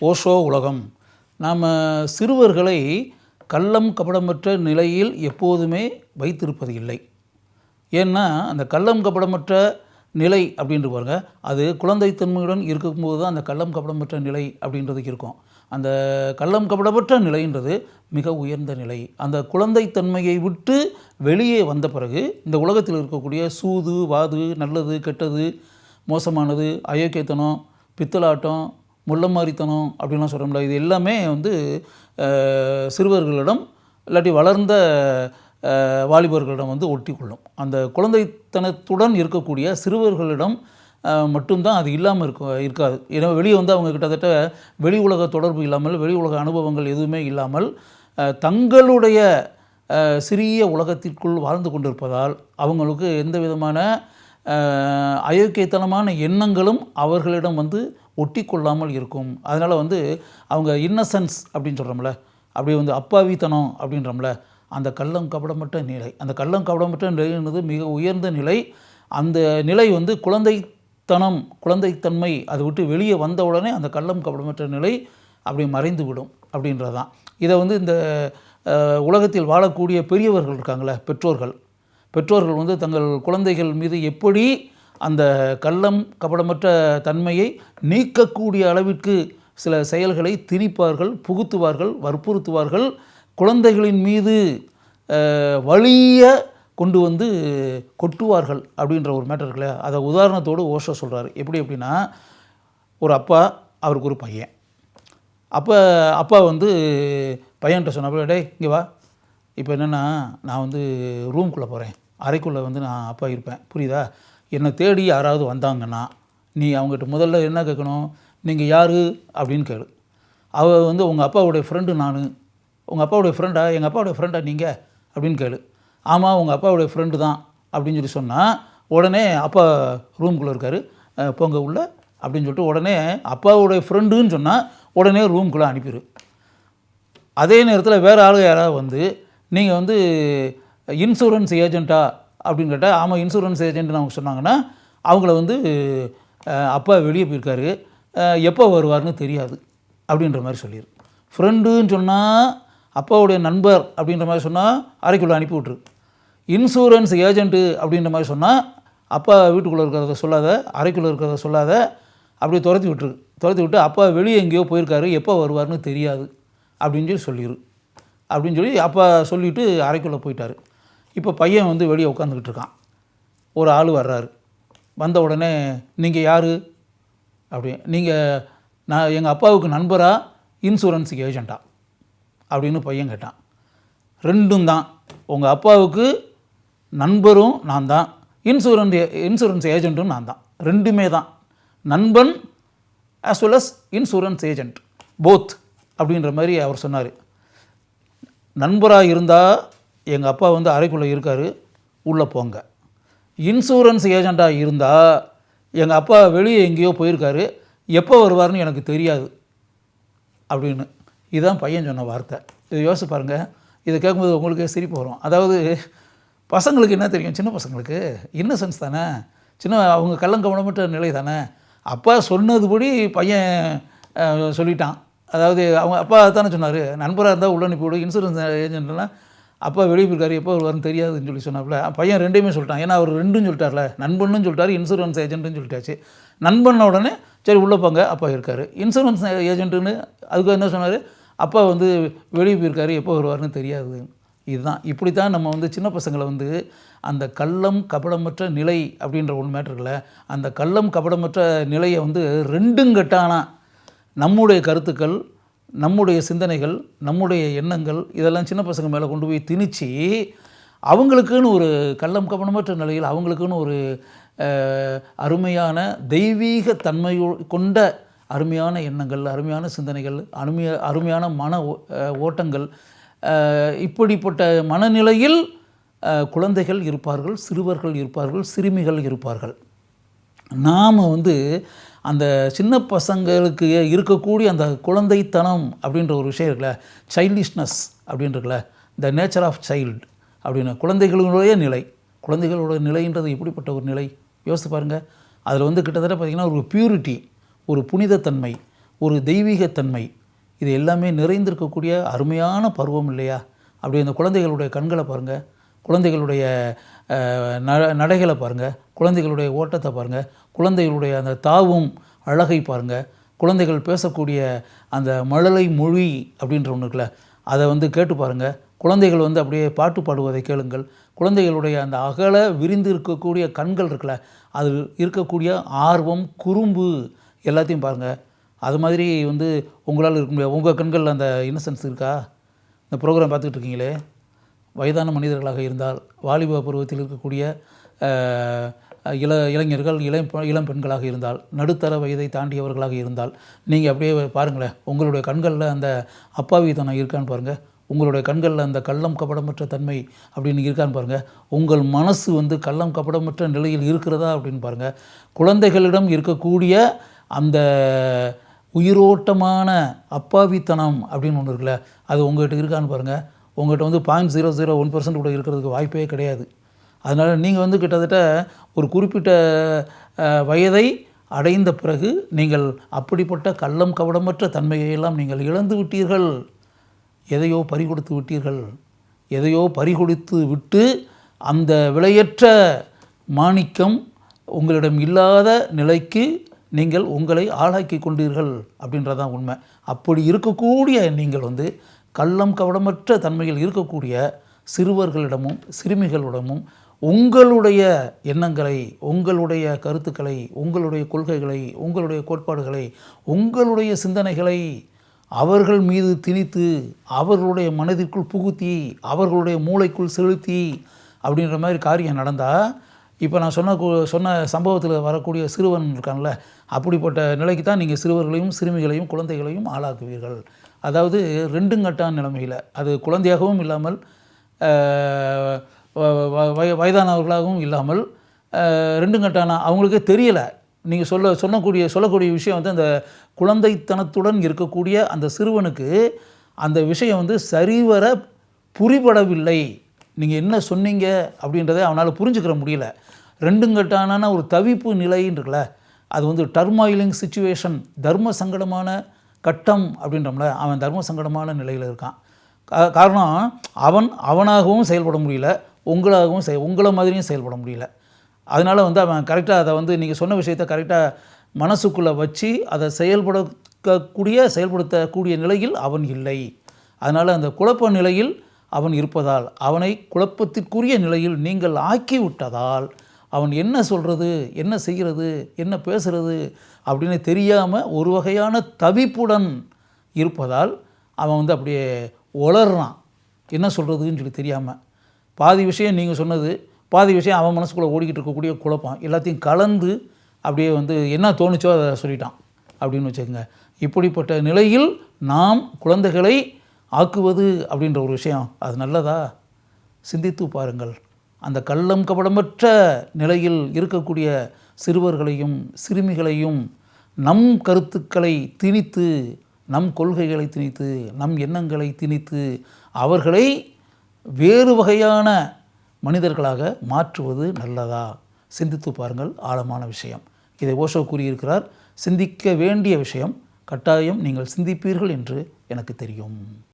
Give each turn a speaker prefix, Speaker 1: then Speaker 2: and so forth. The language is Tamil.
Speaker 1: ஓஷோ உலகம். நாம் சிறுவர்களை கள்ளம் கபடமற்ற நிலையில் எப்போதுமே வைத்திருப்பது இல்லை. ஏன்னா அந்த கள்ளம் கபடமற்ற நிலை அப்படின்ட்டு பாருங்க, அது குழந்தைத்தன்மையுடன் இருக்கும்போது தான் அந்த கள்ளம் கபடமற்ற நிலை அப்படின்றதுக்கு இருக்கும். அந்த கள்ளம் கபடமற்ற நிலைன்றது மிக உயர்ந்த நிலை. அந்த குழந்தைத்தன்மையை விட்டு வெளியே வந்த பிறகு இந்த உலகத்தில் இருக்கக்கூடிய சூது, வாது, நல்லது, கெட்டது, மோசமானது, அயோக்கியத்தனம், பித்தலாட்டம், முள்ளமாரித்தனம் அப்படின்லாம் சொல்கிறோம்ல, இது எல்லாமே சிறுவர்களிடம் இல்லாட்டி வளர்ந்த வாலிபர்களிடம் ஒட்டி கொள்ளும். அந்த குழந்தைத்தனத்துடன் இருக்கக்கூடிய சிறுவர்களிடம் மட்டும்தான் அது இல்லாமல் இருக்காது. ஏன்னா வெளியே அவங்க கிட்டத்தட்ட வெளி உலக தொடர்பு இல்லாமல், வெளி உலக அனுபவங்கள் எதுவுமே இல்லாமல் தங்களுடைய சிறிய உலகத்திற்குள் வாழ்ந்து கொண்டிருப்பதால் அவங்களுக்கு எந்த விதமான அயோக்கியத்தனமான எண்ணங்களும் அவர்களிடம் ஒட்டி கொள்ளாமல் இருக்கும். அதனால் அவங்க இன்னசென்ஸ் அப்படின்னு சொல்கிறோம்ல, அப்படி அப்பாவித்தனம் அப்படின்றோம்ல, அந்த கள்ளம் கபடமற்ற நிலை, அந்த கள்ளம் கபடமற்ற நிலைன்றது மிக உயர்ந்த நிலை. அந்த நிலை குழந்தைத்தனம், குழந்தைத்தன்மை அதை விட்டு வெளியே வந்த உடனே அந்த கள்ளம் கபடமற்ற நிலை அப்படி மறைந்து விடும் அப்படின்றது தான். இதை இந்த உலகத்தில் வாழக்கூடிய பெரியவர்கள் இருக்காங்களே, பெற்றோர்கள் தங்கள் குழந்தைகள் மீது எப்படி அந்த கள்ளம் கபடமற்ற தன்மையை நீக்கக்கூடிய அளவிற்கு சில செயல்களை திணிப்பார்கள், புகுத்துவார்கள், வற்புறுத்துவார்கள். குழந்தைகளின் மீது வலிய கொண்டு கொட்டுவார்கள் அப்படின்ற ஒரு மேட்டர் இருக்குல்ல, அதை உதாரணத்தோடு ஓஷோ சொல்கிறாரு. எப்படின்னா, ஒரு அப்பா, அவருக்கு ஒரு பையன். அப்பா பையன்கிட்ட சொன்னப்போ, டேய் இங்கே வா, இப்போ என்னென்னா நான் ரூம்குள்ளே போகிறேன், அறைக்குள்ளே நான் அப்பா இருப்பேன், புரியுதா? என்னை தேடி யாராவது வந்தாங்கன்னா நீ அவங்ககிட்ட முதல்ல என்ன கேட்கணும், நீங்கள் யார் அப்படின்னு கேளு. உங்கள் அப்பாவுடைய ஃப்ரெண்டு நான். உங்கள் அப்பாவுடைய ஃப்ரெண்டா? எங்கள் அப்பாவுடைய ஃப்ரெண்டா நீங்கள் அப்படின்னு கேளு. ஆமாம், உங்கள் அப்பாவுடைய ஃப்ரெண்டு தான் அப்படின்னு சொன்னால் உடனே அப்பா ரூம்குள்ளே இருக்கார், போங்க உள்ள அப்படின்னு சொல்லிட்டு உடனே அப்பாவுடைய ஃப்ரெண்டுன்னு சொன்னால் உடனே ரூம்குள்ளே அனுப்பிடு. அதே நேரத்தில் வேறு ஆள் யாராவது நீங்கள் இன்சூரன்ஸ் ஏஜெண்ட்டா அப்படின்னு கேட்டால், ஆமாம் இன்சூரன்ஸ் ஏஜென்ட்னு அவங்க சொன்னாங்கன்னா அவங்கள அப்பா வெளியே போயிருக்காரு, எப்போ வருவார்னு தெரியாது அப்படின்ற மாதிரி சொல்லிடு. ஃப்ரெண்டுன்னு சொன்னால் அப்பாவுடைய நண்பர் அப்படின்ற மாதிரி சொன்னால் அறைக்குள்ளே அனுப்பி விட்ரு. இன்சூரன்ஸ் ஏஜென்ட்டு அப்படின்ற மாதிரி சொன்னால் அப்பா வீட்டுக்குள்ளே இருக்கிறத சொல்லாத, அறைக்குள்ளே இருக்கிறத சொல்லாத, அப்படியே துரத்தி விட்டு அப்பா வெளியே எங்கேயோ போயிருக்காரு, எப்போ வருவார்னு தெரியாது அப்படின்னு சொல்லிடு அப்படின்னு சொல்லி அப்பா சொல்லிவிட்டு அறைக்குள்ளே போயிட்டார். இப்போ பையன் வெளியே உட்காந்துக்கிட்டு இருக்கான். ஒரு ஆள் வர்றாரு. வந்த உடனே நீங்கள் யார் அப்படி, நான் எங்கள் அப்பாவுக்கு நண்பரா இன்சூரன்ஸுக்கு ஏஜெண்ட்டா அப்படின்னு பையன் கேட்டான். ரெண்டும் தான், உங்கள் அப்பாவுக்கு நண்பரும் நான் தான், இன்சூரன்ஸ் ஏஜெண்ட்டும் நான் தான், ரெண்டுமே தான், நண்பன் as well as insurance agent, both அப்படின்ற மாதிரி அவர் சொன்னார். நண்பராக இருந்தால் எங்கள் அப்பா அறைக்குள்ளே இருக்கார், உள்ளே போங்க. இன்சூரன்ஸ் ஏஜெண்ட்டாக இருந்தால் எங்கள் அப்பா வெளியே எங்கேயோ போயிருக்காரு, எப்போ வருவார்னு எனக்கு தெரியாது அப்படின்னு. இதுதான் பையன் சொன்ன வார்த்தை. இதை யோசிச்சு பாருங்கள். இதை கேட்கும்போது உங்களுக்கே சிரிப்பு வரும். அதாவது பசங்களுக்கு என்ன தெரியும், சின்ன பசங்களுக்கு இன்னசென்ஸ் தானே, அவங்க கள்ளங்கவனமற்ற நிலை தானே. அப்பா சொன்னதுபடி பையன் சொல்லிட்டான். அதாவது அவங்க அப்பா தானே சொன்னார், நண்பராக இருந்தால் உள்ள அனுப்பிவிடு, இன்சூரன்ஸ் ஏஜென்ட்லாம் அப்பா வெளியே போயிருக்காரு, எப்போ வருவார்னு தெரியாதுன்னு சொல்லி சொன்னாப்புல. பையன் ரெண்டையுமே சொல்லிட்டான். ஏன்னா அவர் ரெண்டும் சொல்லிட்டார்ல, நண்பன்னு சொல்லிட்டார், இன்சூரன்ஸ் ஏஜென்ட்டுன்னு சொல்லிட்டாச்சு. நண்பன உடனே சரி உள்ளே போங்க, அப்பா இருக்கார். இன்சூரன்ஸ் ஏஜென்ட்டுன்னு அதுக்கு என்ன சொன்னார், அப்பா வெளியே போயிருக்காரு, எப்போ வருவார்னு தெரியாது. இதுதான், இப்படி தான் நம்ம சின்ன பசங்களை அந்த கள்ளம் கபடமற்ற நிலை அப்படின்ற ஒன்று மேட்டருக்குல, அந்த கள்ளம் கபடமற்ற நிலையை ரெண்டுங்கட்டானா நம்முடைய கருத்துக்கள், நம்முடைய சிந்தனைகள், நம்முடைய எண்ணங்கள் இதெல்லாம் சின்ன பசங்க மேலே கொண்டு போய் திணிச்சு அவங்களுக்குன்னு ஒரு கள்ளம் கபடமற்ற நிலையில் அவங்களுக்குன்னு ஒரு அருமையான தெய்வீக தன்மை கொண்ட அருமையான எண்ணங்கள், அருமையான சிந்தனைகள், அருமையான மன ஓட்டங்கள், இப்படிப்பட்ட மனநிலையில் குழந்தைகள் இருப்பார்கள், சிறுவர்கள் இருப்பார்கள், சிறுமிகள் இருப்பார்கள். நாம் அந்த சின்ன பசங்களுக்கு இருக்கக்கூடிய அந்த குழந்தைத்தனம் அப்படின்ற ஒரு விஷயம் இருக்குல்ல, சைல்டிஷ்னஸ் அப்படின்றதுல, த நேச்சர் ஆஃப் சைல்டு அப்படின்னு, குழந்தைகளுடைய நிலை, குழந்தைகளோட நிலைன்றது எப்படிப்பட்ட ஒரு நிலை யோசித்து பாருங்கள். அதில் கிட்டத்தட்ட பார்த்திங்கன்னா ஒரு பியூரிட்டி, ஒரு புனிதத்தன்மை, ஒரு தெய்வீகத்தன்மை, இது எல்லாமே நிறைந்திருக்கக்கூடிய அருமையான பருவம் இல்லையா? அப்படி அந்த குழந்தைகளுடைய கண்களை பாருங்கள், குழந்தைகளுடைய நடைகளை பாருங்கள், குழந்தைகளுடைய ஓட்டத்தை பாருங்கள், குழந்தைகளுடைய அந்த தாவும் அழகை பாருங்கள், குழந்தைகள் பேசக்கூடிய அந்த மழலை மொழி அப்படின்ற ஒன்று இருக்குல்ல, அதை வந்து கேட்டு பாருங்கள். குழந்தைகள் வந்து அப்படியே பாட்டு பாடுவதை கேளுங்கள். குழந்தைகளுடைய அந்த அகல விரிந்து இருக்கக்கூடிய கண்கள் இருக்குல்ல, அதில் இருக்கக்கூடிய ஆர்வம், குறும்பு எல்லாத்தையும் பாருங்கள். அது மாதிரி வந்து உங்களால் இருக்க முடியாது. உங்கள் கண்களில் அந்த இன்னசென்ஸ் இருக்கா? இந்த ப்ரோக்ராம் பார்த்துக்கிட்டு இருக்கீங்களே, வயதான மனிதர்களாக இருந்தால், வாலிப பருவத்தில் இருக்கக்கூடிய இளைஞர்கள், இளம் பெண்களாக இருந்தால், நடுத்தர வயதை தாண்டியவர்களாக இருந்தால், நீங்கள் அப்படியே பாருங்களேன், உங்களுடைய கண்களில் அந்த அப்பாவித்தனம் இருக்கான்னு பாருங்கள். உங்களுடைய கண்களில் அந்த கள்ளம் கபடமற்ற தன்மை அப்படின்னு இருக்கான்னு பாருங்கள். உங்கள் மனசு வந்து கள்ளம் கபடமற்ற நிலையில் இருக்கிறதா அப்படின்னு பாருங்கள். குழந்தைகளிடம் இருக்கக்கூடிய அந்த உயிரோட்டமான அப்பாவித்தனம் அப்படின்னு ஒன்று இருக்குல்ல, அது உங்கள்கிட்ட இருக்கான்னு பாருங்கள். உங்கள்கிட்ட வந்து 0.001% கூட இருக்கிறதுக்கு வாய்ப்பே கிடையாது. அதனால் நீங்கள் வந்து கிட்டத்தட்ட ஒரு குறிப்பிட்ட வயதை அடைந்த பிறகு நீங்கள் அப்படிப்பட்ட கள்ளம் கபடமற்ற தன்மையெல்லாம் நீங்கள் இழந்து விட்டீர்கள். எதையோ பறிகொடுத்து விட்டீர்கள். எதையோ பறிகொடுத்து விட்டு அந்த விலையற்ற மாணிக்கம் உங்களிடம் இல்லாத நிலைக்கு நீங்கள் உங்களை ஆளாக்கி கொண்டீர்கள் அப்படின்றதான் உண்மை. அப்படி இருக்கக்கூடிய நீங்கள் வந்து கள்ளம் கபடமற்ற தன்மையில் இருக்கக்கூடிய சிறுவர்களிடமும் சிறுமிகளிடமும் உங்களுடைய எண்ணங்களை, உங்களுடைய கருத்துக்களை, உங்களுடைய கொள்கைகளை, உங்களுடைய கோட்பாடுகளை, உங்களுடைய சிந்தனைகளை அவர்கள் மீது திணித்து, அவர்களுடைய மனதிற்குள் புகுத்தி, அவர்களுடைய மூளைக்குள் செலுத்தி அப்படின்ற மாதிரி காரியம் நடந்தால், இப்போ நான் சொன்ன சம்பவத்தில் வரக்கூடிய சிறுவன் இருக்கான்ல, அப்படிப்பட்ட நிலைக்கு தான் நீங்கள் சிறுவர்களையும் சிறுமிகளையும் குழந்தைகளையும் ஆளாக்குவீர்கள். அதாவது ரெண்டுங்கட்டான நிலைமையில், அது குழந்தையாகவும் இல்லாமல் வயதானவர்களாகவும் இல்லாமல் ரெண்டுங்கட்டான, அவங்களுக்கே தெரியலை. நீங்கள் சொல்லக்கூடிய விஷயம் வந்து அந்த குழந்தைத்தனத்துடன் இருக்கக்கூடிய அந்த சிறுவனுக்கு அந்த விஷயம் வந்து சரிவர புரிபடவில்லை. நீங்கள் என்ன சொன்னீங்க அப்படின்றத அவனால் புரிஞ்சுக்கிற முடியல. ரெண்டுங்கட்டான ஒரு தவிப்பு நிலைன்னு இருக்குல்ல, அது வந்து டர்மாயிலிங் சிச்சுவேஷன், தர்ம சங்கடமான கட்டம் அப்படின்றோம்ல, அவன் தர்ம சங்கடமான நிலையில் இருக்கான். காரணம், அவனாகவும் செயல்பட முடியல, உங்களை மாதிரியும் செயல்பட முடியல. அதனால் வந்து அவன் கரெக்டாக அதை வந்து நீங்கள் சொன்ன விஷயத்தை கரெக்டாக மனசுக்குள்ளே வச்சு அதை செயல்படுத்தக்கூடிய நிலையில் அவன் இல்லை. அதனால் அந்த குழப்ப நிலையில் அவன் இருப்பதால், அவனை குழப்பத்திற்குரிய நிலையில் நீங்கள் ஆக்கி விட்டதால், அவன் என்ன சொல்கிறது, என்ன செய்கிறது, என்ன பேசுகிறது அப்படின்னு தெரியாமல் ஒரு வகையான தவிப்புடன் இருப்பதால் அவன் வந்து அப்படியே உளறான். என்ன சொல்கிறதுன்னு சொல்லி தெரியாமல் பாதி விஷயம் நீங்கள் சொன்னது, பாதி விஷயம் அவன் மனசுக்குள்ளே ஓடிக்கிட்டு இருக்கக்கூடிய குழப்பம் எல்லாத்தையும் கலந்து அப்படியே வந்து என்ன தோணுச்சோ அதை சொல்லிட்டான் அப்படின்னு வச்சுக்கோங்க. இப்படிப்பட்ட நிலையில் நாம் குழந்தைகளை ஆக்குவது அப்படின்ற ஒரு விஷயம், அது நல்லதா? சிந்தித்து பாருங்கள். அந்த கள்ளம் கபடமற்ற நிலையில் இருக்கக்கூடிய சிறுவர்களையும் சிறுமிகளையும் நம் கருத்துக்களை திணித்து, நம் கொள்கைகளை திணித்து, நம் எண்ணங்களை திணித்து அவர்களை வேறு வகையான மனிதர்களாக மாற்றுவது நல்லதா? சிந்தித்து பாருங்கள். ஆழமான விஷயம். இதை ஓஷோ கூறியிருக்கிறார். சிந்திக்க வேண்டிய விஷயம். கட்டாயம் நீங்கள் சிந்திப்பீர்கள் என்று எனக்கு தெரியும்.